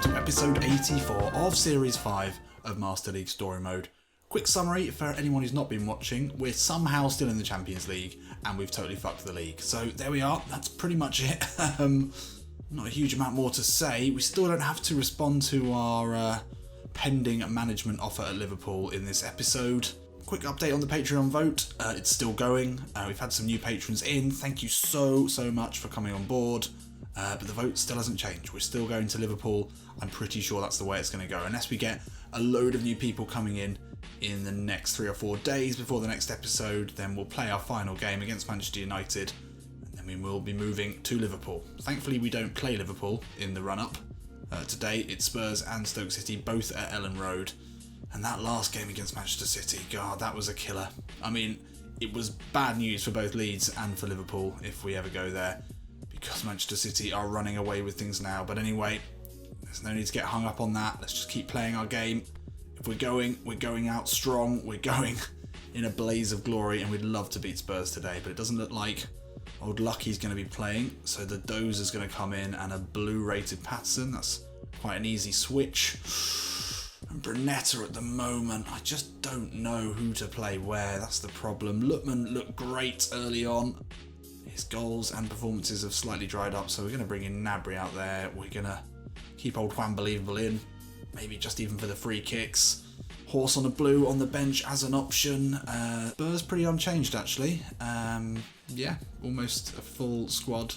to episode 84 of Series 5 of Master League Story Mode. Quick summary for anyone who's not been watching: we're somehow still in the Champions League and we've totally fucked the league. So there we are, that's pretty much it. Not a huge amount more to say. We still don't have to respond to our pending management offer at Liverpool in this episode. Quick update on the Patreon vote, it's still going. We've had some new patrons in, thank you so much for coming on board. But the vote still hasn't changed. We're still going to Liverpool. I'm pretty sure that's the way it's going to go, unless we get a load of new people coming in the next 3 or 4 days before the next episode. Then we'll play our final game against Manchester United, and then we will be moving to Liverpool. Thankfully we don't play Liverpool in the run-up. Today it's Spurs and Stoke City, both at Ellen Road. And that last game against Manchester City, God, that was a killer. I mean, it was bad news for both Leeds and for Liverpool if we ever go there, because Manchester City are running away with things now. But anyway, there's no need to get hung up on that. Let's just keep playing our game. If we're going out strong. We're going in a blaze of glory, and we'd love to beat Spurs today, but it doesn't look like old Lucky's going to be playing. So the Dozer's going to come in, and a blue-rated Patron. That's quite an easy switch. And Brunetta at the moment, I just don't know who to play where. That's the problem. Lutman looked great early on. His goals and performances have slightly dried up, so we're going to bring in Gnabry out there. We're going to keep old Juan Believable in, maybe just even for the free kicks. Horse on a blue on the bench as an option. Spurs pretty unchanged actually. Yeah, almost a full squad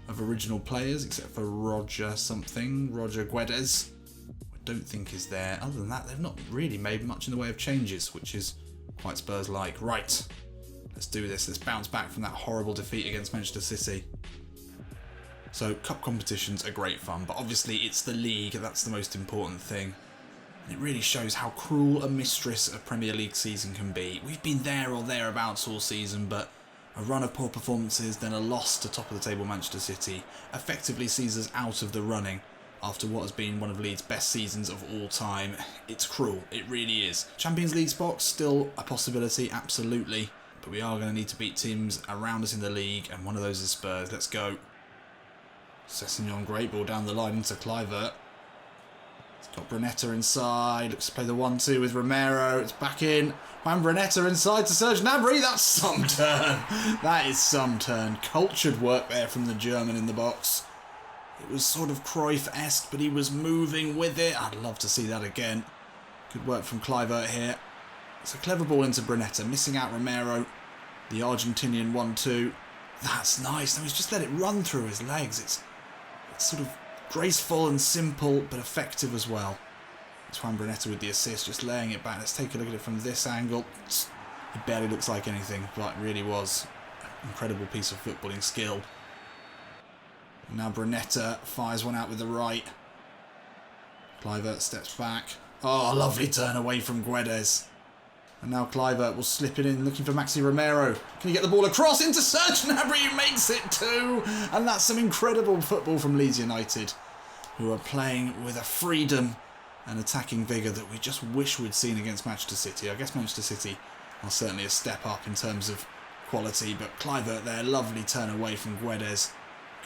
of original players except for Roger Guedes. I don't think is there. Other than that, they've not really made much in the way of changes, which is quite Spurs-like. Right. Let's do this. Let's bounce back from that horrible defeat against Manchester City. So, cup competitions are great fun, but obviously it's the league, that's the most important thing. And it really shows how cruel a mistress a Premier League season can be. We've been there or thereabouts all season, but a run of poor performances, then a loss to top of the table Manchester City effectively sees us out of the running after what has been one of Leeds' best seasons of all time. It's cruel, it really is. Champions League spots, still a possibility, absolutely. But we are going to need to beat teams around us in the league, and one of those is Spurs. Let's go. Sessegnon, great ball down the line into Kluivert. He's got Brunetta inside. Looks to play the 1-2 with Romero. It's back in. Juan Brunetta inside to Serge Gnabry. That's some turn. That is some turn. Cultured work there from the German in the box. It was sort of Cruyff-esque, but he was moving with it. I'd love to see that again. Good work from Kluivert here. It's a clever ball into Brunetta, missing out Romero. The Argentinian 1-2. That's nice. Now he's just let it run through his legs. It's sort of graceful and simple, but effective as well. It's Juan Brunetta with the assist, just laying it back. Let's take a look at it from this angle. It barely looks like anything, but it really was an incredible piece of footballing skill. And now Brunetta fires one out with the right. Kluivert steps back. Oh, lovely turn away from Guedes. And now Kluivert will slip it in, looking for Maxi Romero. Can he get the ball across into Serge Gnabry, who makes it too? And that's some incredible football from Leeds United, who are playing with a freedom and attacking vigour that we just wish we'd seen against Manchester City. I guess Manchester City are certainly a step up in terms of quality, but Kluivert there, lovely turn away from Guedes.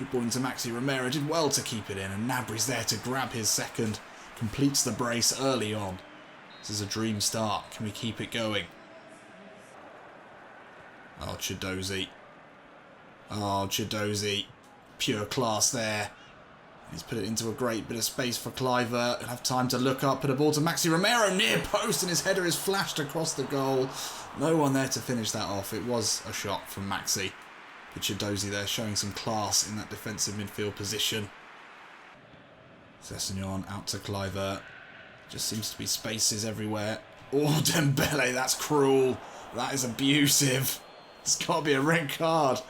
Good ball into Maxi Romero, did well to keep it in, and Gnabry's there to grab his second. Completes the brace early on. This is a dream start. Can we keep it going? Oh, Chidozie. Oh, Chidozie. Pure class there. He's put it into a great bit of space for Kluivert. He'll have time to look up, put a ball to Maxi Romero, near post, and his header is flashed across the goal. No one there to finish that off. It was a shot from Maxi. But Chidozie there showing some class in that defensive midfield position. Sessegnon out to Kluivert. Just seems to be spaces everywhere. Oh, Dembele, that's cruel. That is abusive. It's got to be a red card.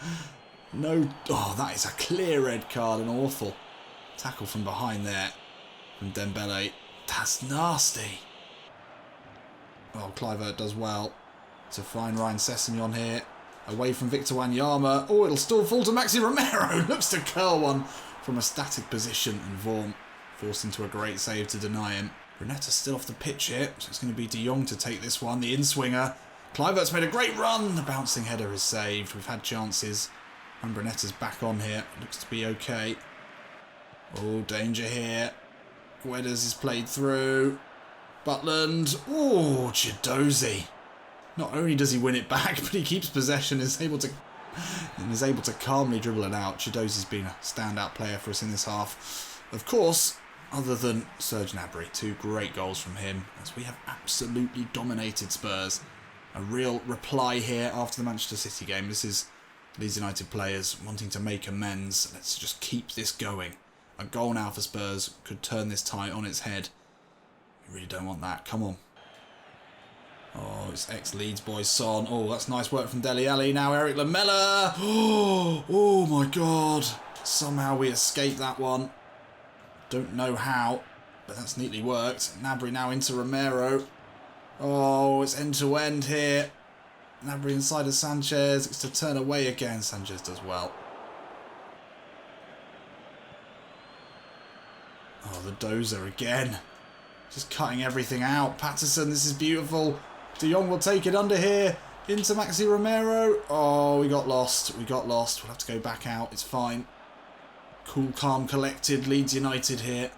No. Oh, that is a clear red card and awful. Tackle from behind there from Dembele. That's nasty. Oh, Kluivert does well to find Ryan Sessegnon here. Away from Victor Wanyama. Oh, it'll still fall to Maxi Romero. Looks to curl one from a static position, and Vorm forced into a great save to deny him. Brunetta's still off the pitch here, so it's going to be De Jong to take this one. The in-swinger. Kluivert's made a great run. The bouncing header is saved. We've had chances. And Brunetta's back on here. Looks to be okay. Oh, danger here. Guedes is played through. Butland. Oh, Chidozie. Not only does he win it back, but he keeps possession and is able to calmly dribble it out. Chidozie's been a standout player for us in this half. Of course, other than Serge Gnabry, 2 great goals from him, as we have absolutely dominated Spurs. A real reply here after the Manchester City game. This is Leeds United players wanting to make amends. Let's just keep this going. A goal now for Spurs could turn this tie on its head. We really don't want that. Come on. Oh, it's ex-Leeds boy Son. Oh, that's nice work from Dele Alli. Now Eric Lamela. Oh my God. Somehow we escaped that one. Don't know how, but that's neatly worked. Gnabry now into Romero. Oh, it's end-to-end here. Gnabry inside of Sanchez. It's to turn away again. Sanchez does well. Oh, the dozer again. Just cutting everything out. Patterson, this is beautiful. De Jong will take it under here. Into Maxi Romero. Oh, we got lost. We got lost. We'll have to go back out. It's fine. Cool, calm, collected. Leeds United here.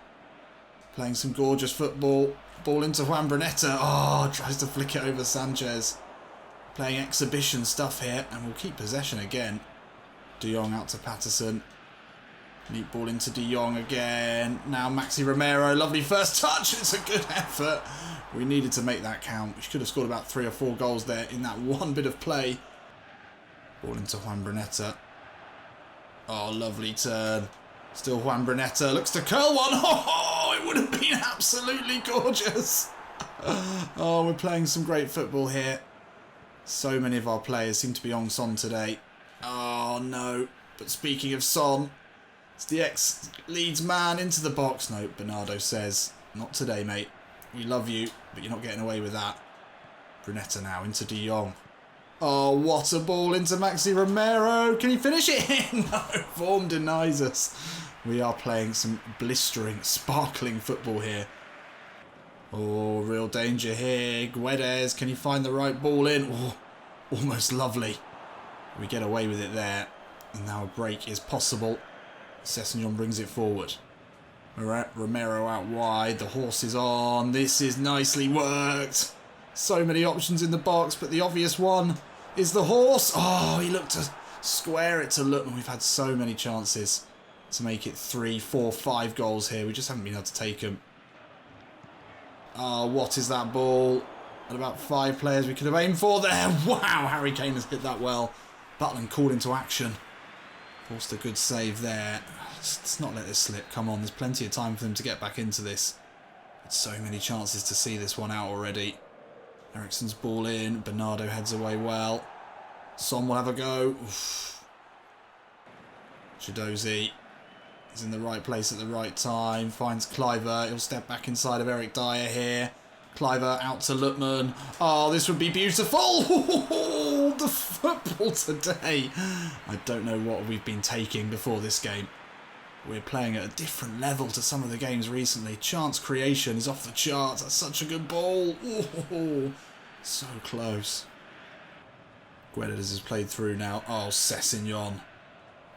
Playing some gorgeous football. Ball into Juan Brunetta. Oh, tries to flick it over Sanchez. Playing exhibition stuff here. And we'll keep possession again. De Jong out to Patterson. Neat ball into De Jong again. Now Maxi Romero. Lovely first touch. It's a good effort. We needed to make that count. We could have scored about 3 or 4 goals there in that one bit of play. Ball into Juan Brunetta. Oh, lovely turn. Still Juan Brunetta. Looks to curl one. Oh, it would have been absolutely gorgeous. Oh, we're playing some great football here. So many of our players seem to be on Son today. Oh, no. But speaking of Son, it's the ex-Leeds man into the box. No, Bernardo says, not today, mate. We love you, but you're not getting away with that. Brunetta now into De Jong. Oh, what a ball into Maxi Romero. Can he finish it? No, form denies us. We are playing some blistering, sparkling football here. Oh, real danger here. Guedes, can he find the right ball in? Oh, almost lovely. We get away with it there. And now a break is possible. Sessegnon brings it forward. Romero out wide. The horse is on. This is nicely worked. So many options in the box, but the obvious one is the horse. Oh, he looked to square it to Lutman. We've had so many chances to make it 3, 4, 5 goals here. We just haven't been able to take them. Oh, what is that ball? And about 5 players we could have aimed for there. Wow, Harry Kane has hit that well. Butland called into action. Forced a good save there. Let's not let this slip. Come on, there's plenty of time for them to get back into this. So many chances to see this one out already. Eriksen's ball in. Bernardo heads away well. Son will have a go. Oof. Chidozie is in the right place at the right time. Finds Cliver. He'll step back inside of Eric Dyer here. Cliver out to Lutman. Oh, this would be beautiful. The football today. I don't know what we've been taking before this game. We're playing at a different level to some of the games recently. Chance creation is off the charts. That's such a good ball. Ooh, so close. Guedes has played through now. Oh, Sessegnon.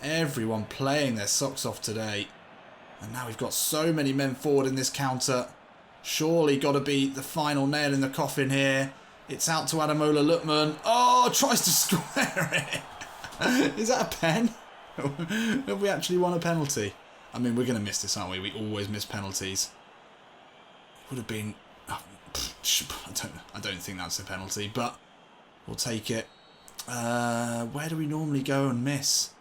Everyone playing their socks off today. And now we've got so many men forward in this counter. Surely got to be the final nail in the coffin here. It's out to Ademola Lookman. Oh, tries to square it. Is that a pen? Have we actually won a penalty? I mean, we're going to miss this, aren't we? We always miss penalties. Would have been... Oh, I don't think that's a penalty, but we'll take it. Where do we normally go and miss?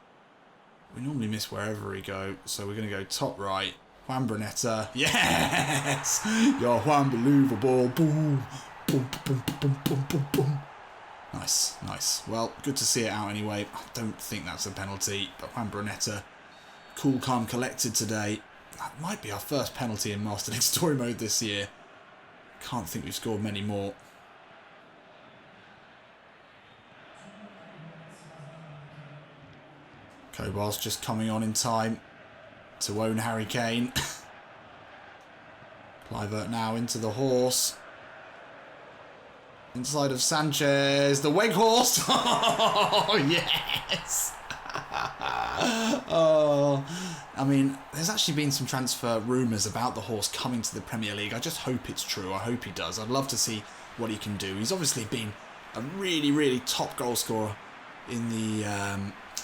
We normally miss wherever we go, so we're going to go top right. Juan Brunetta. Yes! You're Juan believable. Boom. Boom, boom, boom, boom, boom, boom. Nice, nice. Well, good to see it out anyway. I don't think that's a penalty, but Juan Brunetta, cool, calm, collected today. That might be our first penalty in Master League Story Mode this year. Can't think we've scored many more. Kobar's just coming on in time to own Harry Kane. Clivert now into the horse. Inside of Sanchez, the Weghorst. Oh, yes. Oh, I mean, there's actually been some transfer rumours about the horse coming to the Premier League. I just hope it's true. I hope he does. I'd love to see what he can do. He's obviously been a really, really top goal scorer in the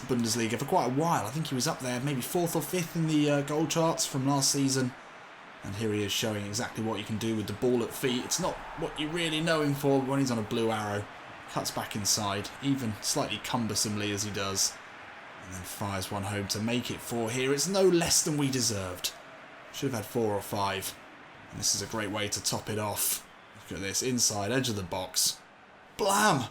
Bundesliga for quite a while. I think he was up there maybe 4th or 5th in the goal charts from last season. And here he is showing exactly what he can do with the ball at feet. It's not what you really know him for when he's on a blue arrow. Cuts back inside, even slightly cumbersomely as he does. And then fires one home to make it 4 here. It's no less than we deserved. Should have had 4 or 5. And this is a great way to top it off. Look at this, inside, edge of the box. Blam!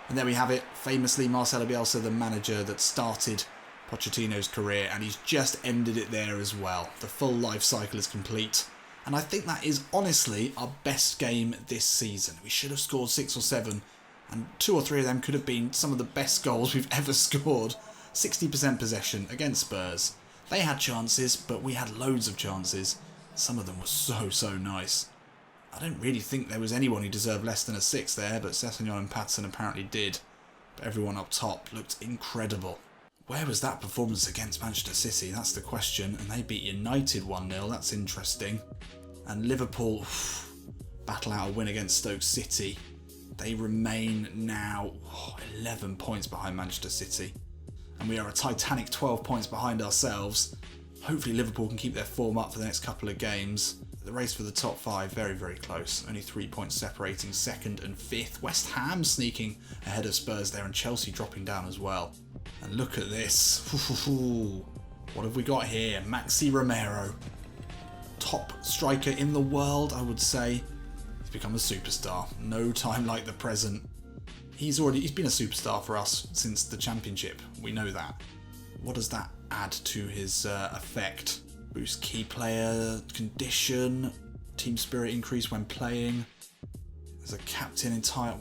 And there we have it. Famously, Marcelo Bielsa, the manager that started Pochettino's career, and he's just ended it there as well. The full life cycle is complete. And I think that is honestly our best game this season. We should have scored 6 or 7, and 2 or 3 of them could have been some of the best goals we've ever scored. 60% possession against Spurs. They had chances, but we had loads of chances. Some of them were so nice. I don't really think there was anyone who deserved less than a 6 there, but Sessegnon and Patron apparently did. But everyone up top looked incredible. Where was that performance against Manchester City? That's the question. And they beat United 1-0. That's interesting. And Liverpool battle out a win against Stoke City. They remain now 11 points behind Manchester City. And we are a titanic 12 points behind ourselves. Hopefully Liverpool can keep their form up for the next couple of games. The race for the top 5, very close. Only 3 points separating 2nd and 5th. West Ham sneaking ahead of Spurs there, and Chelsea dropping down as well. And look at this. What have we got here? Maxi Romero. Top striker in the world, I would say. He's become a superstar. No time like the present. He's been a superstar for us since the Championship. We know that. What does that add to his effect? Boost key player condition. Team spirit increase when playing. There's a captain entire...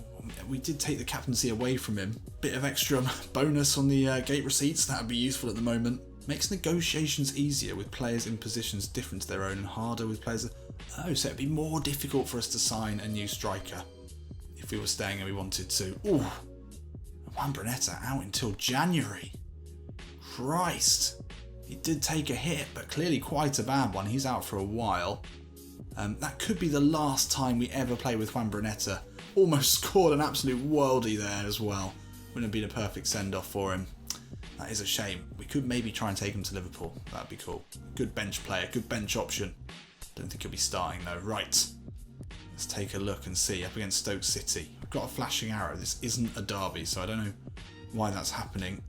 We did take the captaincy away from him. Bit of extra bonus on the gate receipts. That would be useful at the moment. Makes negotiations easier with players in positions different to their own, and harder with players... Oh, so it'd be more difficult for us to sign a new striker if we were staying and we wanted to. Ooh. Juan Brunetta out until January. Christ. He did take a hit, but clearly quite a bad one. He's out for a while. That could be the last time we ever play with Juan Brunetta. Almost scored an absolute worldie there as well. Wouldn't have been a perfect send-off for him. That is a shame. We could maybe try and take him to Liverpool. That'd be cool. Good bench player, good bench option. Don't think he'll be starting though. Right. Let's take a look and see. Up against Stoke City. I've got a flashing arrow. This isn't a derby, so I don't know why that's happening.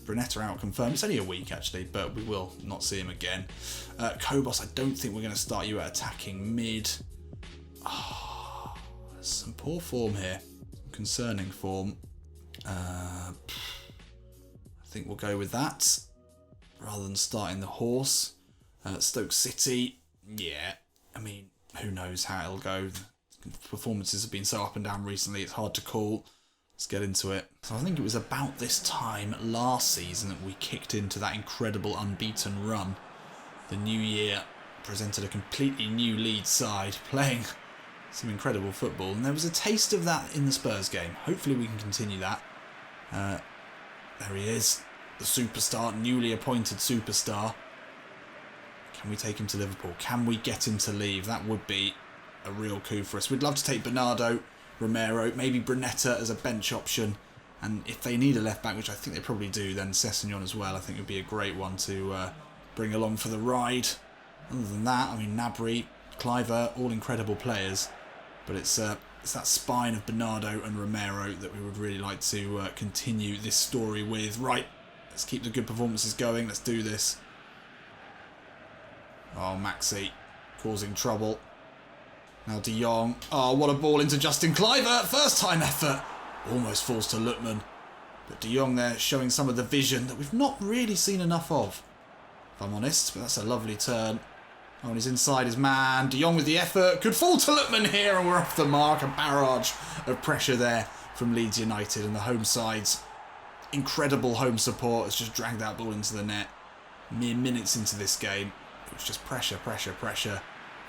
Brunetta out confirmed. It's only a week actually, but we will not see him again. Kobos, I don't think we're going to start you at attacking mid. Some poor form here. Some concerning form. I think we'll go with that rather than starting the horse. Stoke City, yeah. I mean, who knows how it'll go. Performances have been so up and down recently, it's hard to call. Let's get into it. So I think it was about this time last season that we kicked into that incredible unbeaten run. The new year presented a completely new Leeds side, playing some incredible football. And there was a taste of that in the Spurs game. Hopefully we can continue that. There he is. The superstar, newly appointed superstar. Can we take him to Liverpool? Can we get him to leave? That would be a real coup for us. We'd love to take Bernardo, Romero, maybe Brunetta as a bench option. And if they need a left back, which I think they probably do, then Sessegnon as well. I think it would be a great one to bring along for the ride. Other than that, I mean, Gnabry, Cliver, all incredible players. But it's that spine of Bernardo and Romero that we would really like to continue this story with. Right, let's keep the good performances going. Let's do this. Oh, Maxi causing trouble. Now De Jong. Oh, what a ball into Justin Cliver. First time effort. Almost falls to Lookman. But De Jong there showing some of the vision that we've not really seen enough of, if I'm honest. But that's a lovely turn. Oh, and he's inside his man. De Jong with the effort. Could fall to Lookman here, and we're off the mark. A barrage of pressure there from Leeds United, and the home side's incredible home support has just dragged that ball into the net. Mere minutes into this game. It was just pressure.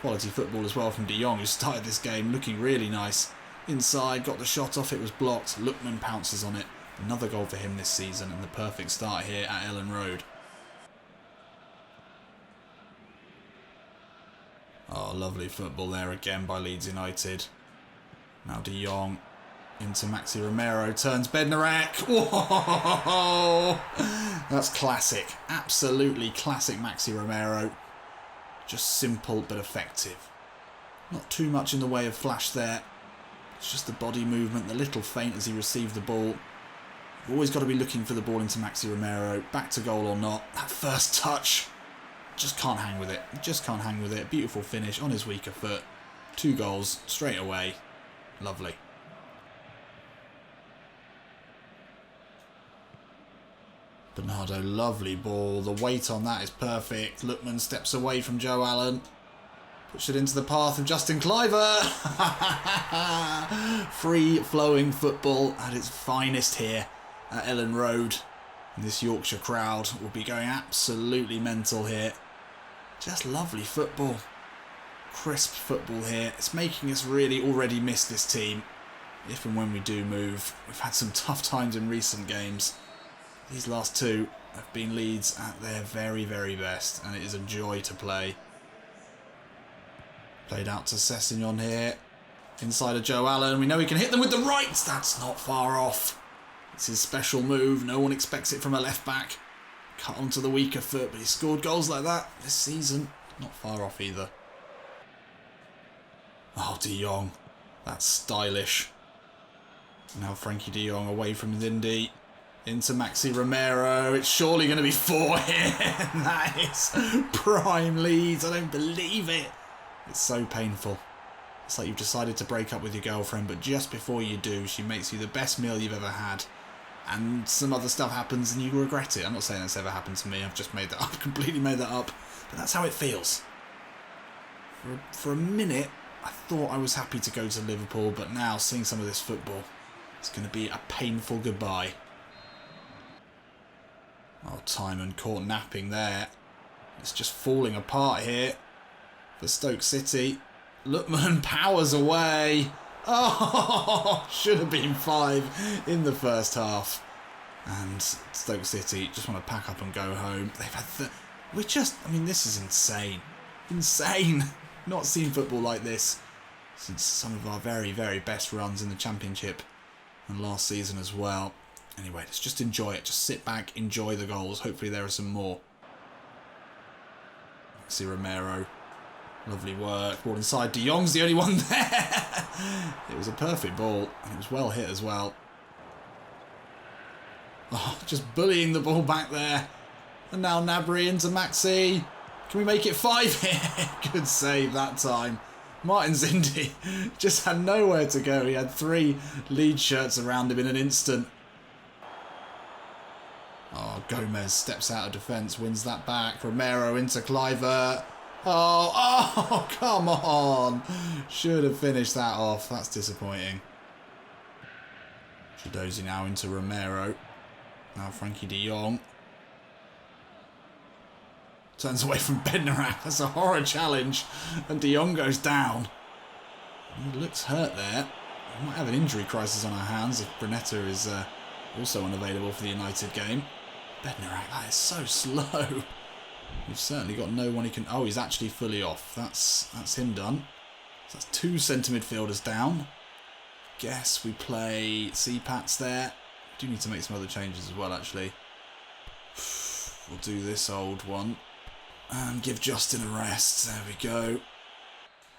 Quality football as well from De Jong, who started this game looking really nice. Inside, got the shot off, it was blocked. Lookman pounces on it. Another goal for him this season and the perfect start here at Ellen Road. Oh, lovely football there again by Leeds United. Now De Jong into Maxi Romero, turns Bednarek. Whoa! That's classic. Absolutely classic Maxi Romero. Just simple but effective. Not too much in the way of flash there. It's just the body movement, the little feint as he received the ball. You've always got to be looking for the ball into Maxi Romero. Back to goal or not. That first touch. Just can't hang with it. Just can't hang with it. Beautiful finish on his weaker foot. 2 goals straight away. Lovely. Bernardo, lovely ball. The weight on that is perfect. Lookman steps away from Joe Allen. Puts it into the path of Justin Cliver. Free-flowing football at its finest here at Ellen Road. And this Yorkshire crowd will be going absolutely mental here. Just lovely football. Crisp football here. It's making us really already miss this team. If and when we do move. We've had some tough times in recent games. These last 2 have been Leeds at their very, very best. And it is a joy to play. Played out to Sessegnon here. Inside of Joe Allen. We know he can hit them with the right. That's not far off. It's his special move. No one expects it from a left back. Cut onto the weaker foot, but he scored goals like that this season. Not far off either. Oh, De Jong. That's stylish. Now Frankie De Jong away from Lindy. Into Maxi Romero. It's surely going to be 4 here. That is prime Leeds. I don't believe it. It's so painful. It's like you've decided to break up with your girlfriend, but just before you do, she makes you the best meal you've ever had. And some other stuff happens and you regret it. I'm not saying that's ever happened to me. I've just made that up. Completely made that up. But that's how it feels. For a minute, I thought I was happy to go to Liverpool, but now seeing some of this football, it's going to be a painful goodbye. Oh, Timon caught napping there. It's just falling apart here for Stoke City. Lookman powers away. Oh, should have been 5 in the first half. And Stoke City just want to pack up and go home. They've had I mean, this is insane. Insane. Not seen football like this since some of our very, very best runs in the Championship and last season as well. Anyway, let's just enjoy it. Just sit back, enjoy the goals. Hopefully there are some more. Maxi Romero. Lovely work. Ball inside. De Jong's the only one there. It was a perfect ball. And it was well hit as well. Oh, just bullying the ball back there. And now Gnabry into Maxi. Can we make it 5 here? Good save that time. Martin Zindi just had nowhere to go. He had 3 lead shirts around him in an instant. Oh, Gomez steps out of defence, wins that back. Romero into Cliver. Oh, come on. Should have finished that off. That's disappointing. Chidozie now into Romero. Now Frankie De Jong. Turns away from Bednarek. That's a horror challenge. And De Jong goes down. He looks hurt there. We might have an injury crisis on our hands if Brunetta is also unavailable for the United game. Bednarek, that is so slow. We've certainly got no one he can... Oh, he's actually fully off. That's him done. So that's 2 centre midfielders down. Guess we play CPATs there. Do need to make some other changes as well, actually. We'll do this old one. And give Justin a rest. There we go.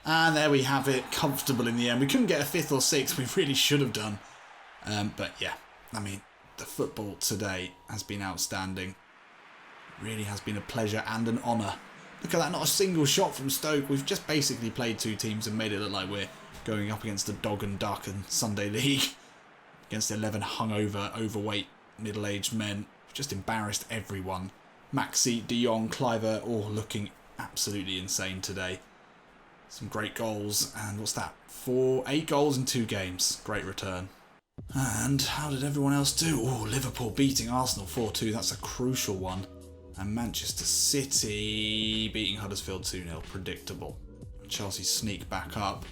And there we have it. Comfortable in the end. We couldn't get a 5th or 6th. We really should have done. But yeah, I mean, the football today has been outstanding. Really has been a pleasure and an honour. Look at that, not a single shot from Stoke. We've just basically played 2 teams and made it look like we're going up against the Dog and Duck and Sunday League. Against 11 hungover, overweight, middle-aged men. We've just embarrassed everyone. Maxi, De Jong, Cliver, all looking absolutely insane today. Some great goals, and what's that? 8 goals in 2 games. Great return. And how did everyone else do? Oh, Liverpool beating Arsenal 4-2. That's a crucial one. And Manchester City beating Huddersfield 2-0. Predictable. Chelsea sneak back up.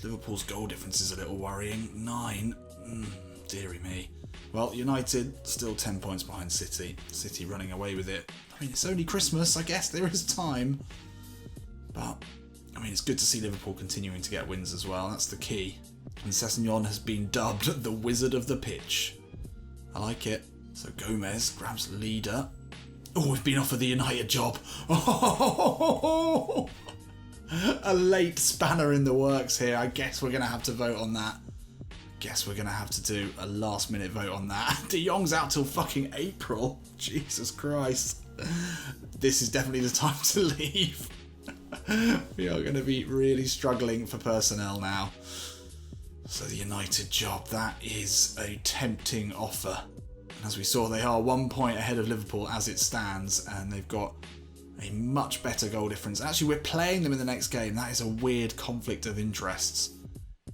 Liverpool's goal difference is a little worrying. 9. Dearie me. Well, United still 10 points behind City. City running away with it. I mean, it's only Christmas, I guess there is time. But, I mean, it's good to see Liverpool continuing to get wins as well. That's the key. And Sessegnon has been dubbed the Wizard of the Pitch. I like it. So Gomez grabs the leader. Oh, we've been offered the United job. Oh, a late spanner in the works here. I guess we're going to have to vote on that. Guess we're going to have to do a last minute vote on that. De Jong's out till fucking April. Jesus Christ. This is definitely the time to leave. We are going to be really struggling for personnel now. So the United job, that is a tempting offer. And as we saw, they are 1 point ahead of Liverpool as it stands, and they've got a much better goal difference. Actually, we're playing them in the next game. That is a weird conflict of interests.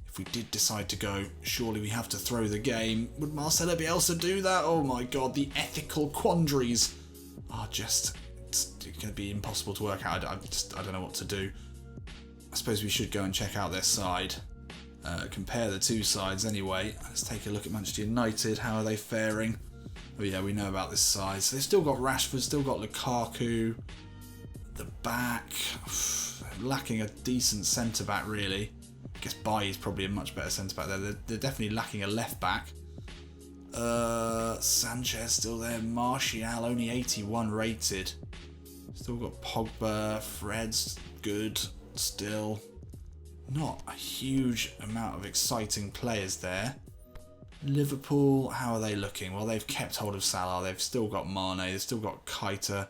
If we did decide to go, surely we have to throw the game. Would Marcelo Bielsa do that? Oh my god, the ethical quandaries are just... it's going to be impossible to work out. I don't know what to do. I suppose we should go and check out their side. Compare the two sides anyway. Let's take a look at Manchester United. How are they faring? Oh yeah, we know about this side. So they've still got Rashford, still got Lukaku. The back, lacking a decent centre-back really. I guess Bailly's probably a much better centre-back there. They're definitely lacking a left-back. Sanchez still there. Martial, only 81 rated. Still got Pogba. Fred's good still. Not a huge amount of exciting players there. Liverpool, how are they looking? Well, they've kept hold of Salah. They've still got Mane. They've still got Keita,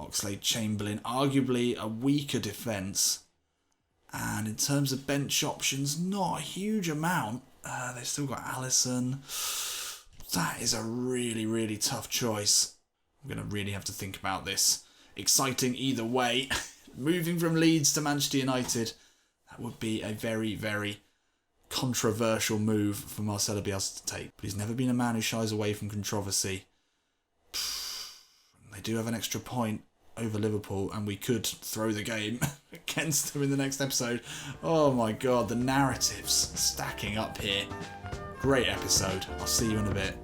Oxlade-Chamberlain. Arguably a weaker defence. And in terms of bench options, not a huge amount. They've still got Alisson. That is a really, really tough choice. I'm going to really have to think about this. Exciting either way. Moving from Leeds to Manchester United. That would be a very, very controversial move for Marcelo Bielsa to take. But he's never been a man who shies away from controversy. They do have an extra point over Liverpool, and we could throw the game against them in the next episode. Oh my god, the narratives stacking up here. Great episode. I'll see you in a bit.